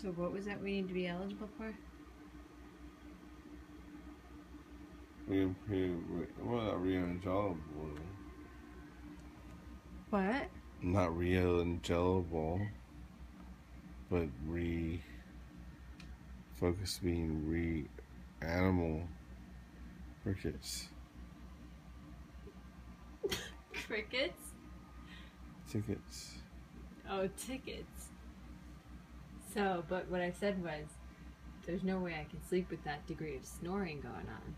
So what was that we need to be eligible for? Well, not re-eligible. What? Not re-eligible, but focus being animal crickets. Crickets? Tickets. Oh, tickets. So, but what I said was, there's no way I can sleep with that degree of snoring going on.